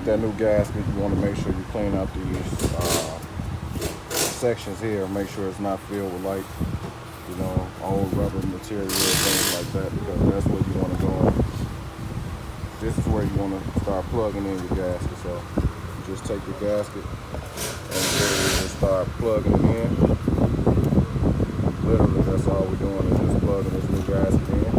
get that new gasket, you want to make sure you clean out these sections here. Make sure it's not filled with like, you know, old rubber material, things like that, because that's where you want to go in. This is where you want to start plugging in your gasket. So you just take your gasket and literally just start plugging it in. Literally, that's all we're doing is just plugging this new gasket in.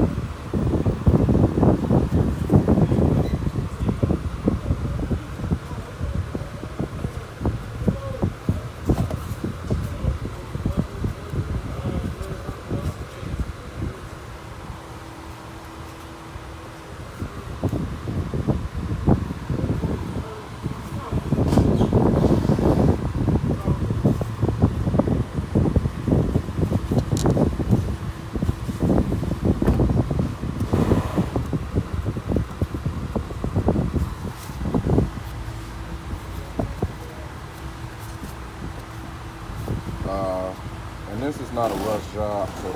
And this is not a rush job, so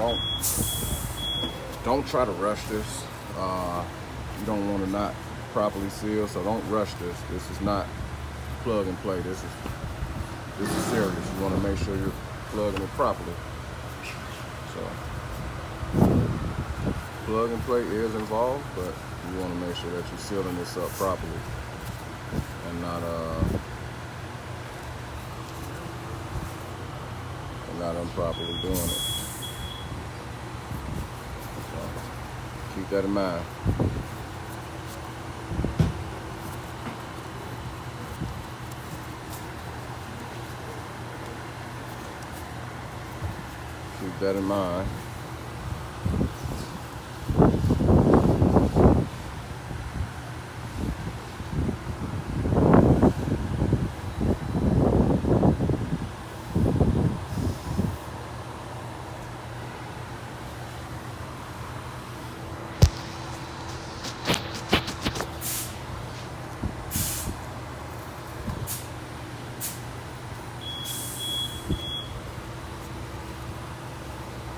don't try to rush this. You don't want to not properly seal, so don't rush this. This is not plug and play. This is serious. You want to make sure you're plugging it properly. So plug and play is involved, but you want to make sure that you're sealing this up properly and not improperly doing it. So keep that in mind. Keep that in mind.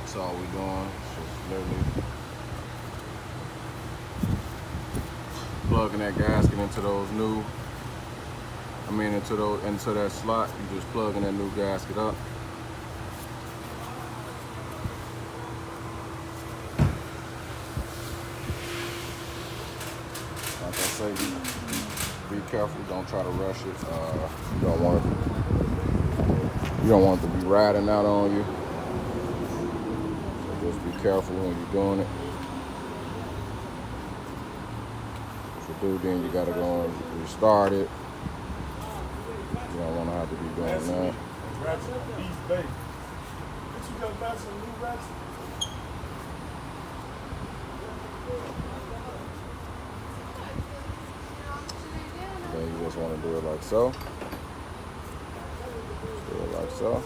That's all we're doing. Just literally plugging that gasket into those new, into that slot. You just plugging that new gasket up. Like I say, be careful. Don't try to rush it. You don't want it to be riding out on you. Just be careful when you're doing it. If you do, then you gotta go and restart it. You don't want to have to be doing that. Ratchet beef bake. Did you just buy some new ratchet? Then you just want to do it like so. Do it like so.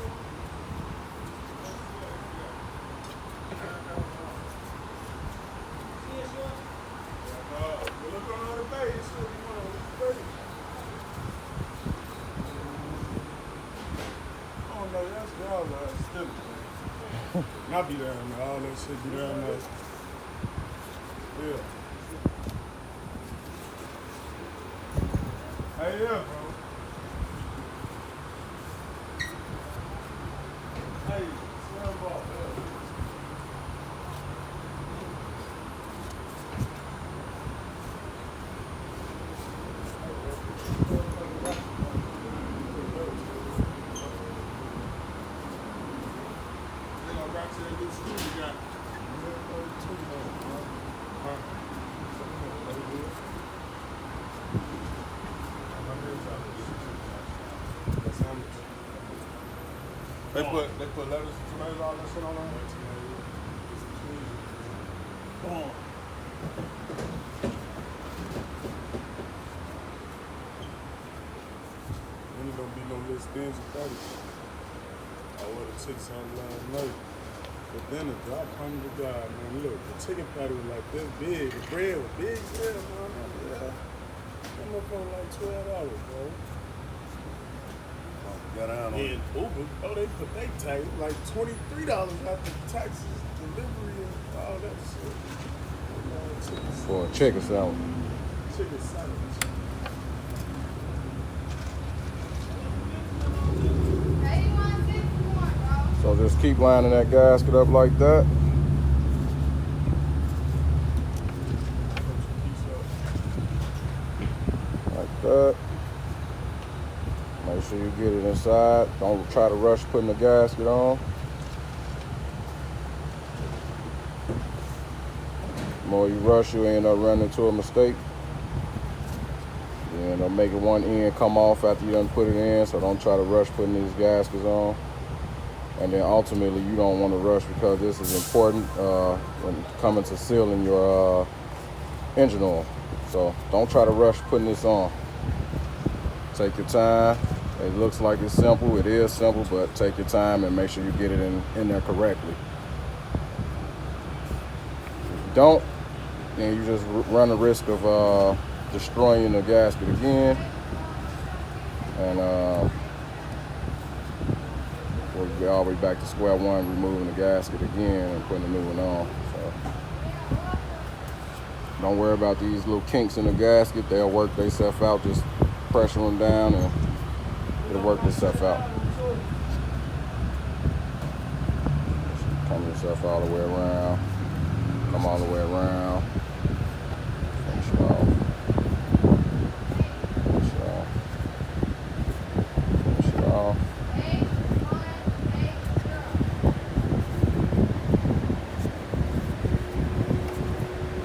I'll be there, man. All that shit be there, man. Yeah. Hey, yeah, bro. Hey, smell ball, They put lettuce and tomatoes, all that shit on there. Boom. Then it's gonna be no little spins and patties. I would have took some last night. But then the drop come to God, man. Look, the chicken patty was like this big. The bread was big as hell, man. Yeah. That motherfucker like $12, bro. Got down on And Uber, oh, they put they tax like $23 after taxes, delivery, and all that shit. For a chicken salad. Chicken sandwich. So just keep lining that gasket up like that. Like that. Make sure you get it inside. Don't try to rush putting the gasket on. The more you rush, you end up running into a mistake. You end up making one end come off after you done put it in, so don't try to rush putting these gaskets on. And then ultimately, you don't want to rush because this is important when coming to sealing your engine oil. So don't try to rush putting this on. Take your time. It looks like it's simple. It is simple, but take your time and make sure you get it in there correctly. If you don't, then you just run the risk of destroying the gasket again. And we'll be all the way back to square one, removing the gasket again and putting a new one on. So don't worry about these little kinks in the gasket. They'll work themselves out. Just pressure them down and it'll work itself out. Come yourself all the way around. Come all the way around. Finish it off. Finish it off. Finish it off.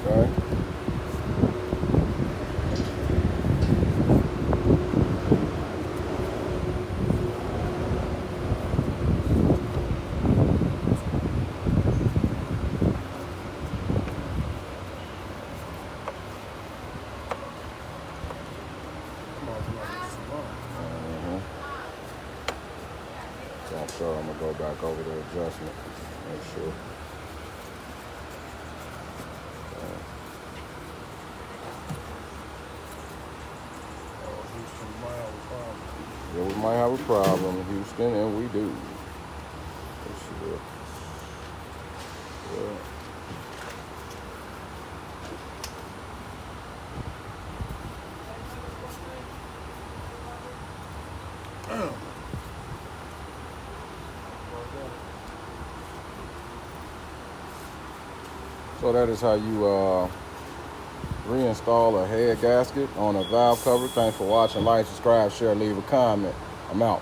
Okay. So I'm sure I'm gonna go back over the adjustment, make sure. Yeah, we might have a problem in Houston, and we do. For sure. Yeah. So that is how you reinstall a head gasket on a valve cover. Thanks for watching. Like, subscribe, share, leave a comment. I'm out.